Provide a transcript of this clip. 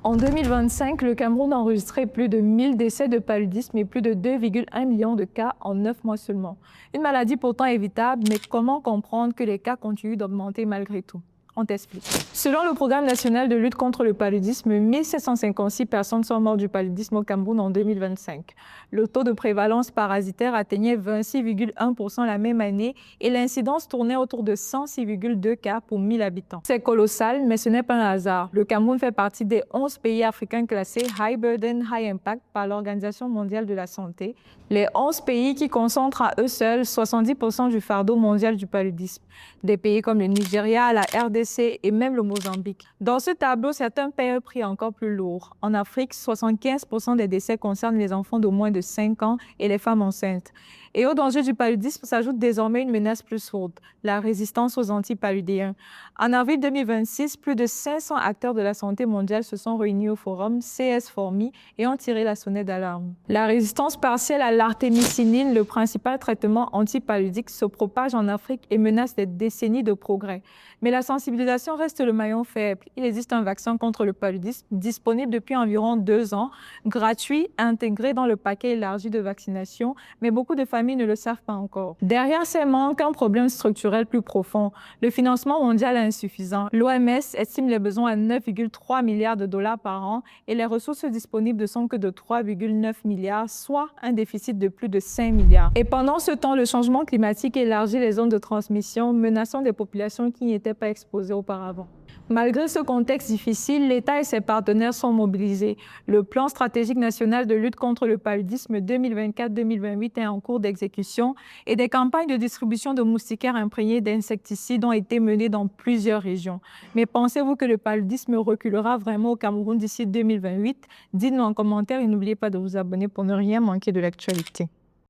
En 2025, le Cameroun a enregistré plus de 1000 décès de paludisme et plus de 2,1 millions de cas en 9 mois seulement. Une maladie pourtant évitable, mais comment comprendre que les cas continuent d'augmenter malgré tout? On t'explique. Selon le Programme national de lutte contre le paludisme, 1756 personnes sont mortes du paludisme au Cameroun en 2025. Le taux de prévalence parasitaire atteignait 26,1% la même année et l'incidence tournait autour de 106,2 cas pour 1000 habitants. C'est colossal, mais ce n'est pas un hasard. Le Cameroun fait partie des 11 pays africains classés High Burden, High Impact par l'Organisation mondiale de la santé. Les 11 pays qui concentrent à eux seuls 70% du fardeau mondial du paludisme. Des pays comme le Nigeria, la RDC et même le Mozambique. Dans ce tableau, certains paient un prix encore plus lourd. En Afrique, 75% des décès concernent les enfants de moins de 5 ans et les femmes enceintes. Et au danger du paludisme s'ajoute désormais une menace plus sourde, la résistance aux antipaludéens. En avril 2026, plus de 500 acteurs de la santé mondiale se sont réunis au forum CS4ME et ont tiré la sonnette d'alarme. La résistance partielle à l'artémisinine, le principal traitement antipaludique, se propage en Afrique et menace des décennies de progrès. Mais la sensibilisation reste le maillon faible. Il existe un vaccin contre le paludisme disponible depuis environ 2 ans, gratuit, intégré dans le paquet élargi de vaccination, mais beaucoup de familles ne le savent pas encore. Derrière ces manques, un problème structurel plus profond. Le financement mondial est insuffisant. L'OMS estime les besoins à 9,3 milliards de dollars par an et les ressources disponibles ne sont que de 3,9 milliards, soit un déficit de plus de 5 milliards. Et pendant ce temps, le changement climatique élargit les zones de transmission, menaçant des populations qui n'y étaient pas exposées auparavant. Malgré ce contexte difficile, l'État et ses partenaires sont mobilisés. Le plan stratégique national de lutte contre le paludisme 2024-2028 est en cours d'exécution et des campagnes de distribution de moustiquaires imprégnés d'insecticides ont été menées dans plusieurs régions. Mais pensez-vous que le paludisme reculera vraiment au Cameroun d'ici 2028? Dites-nous en commentaire et n'oubliez pas de vous abonner pour ne rien manquer de l'actualité.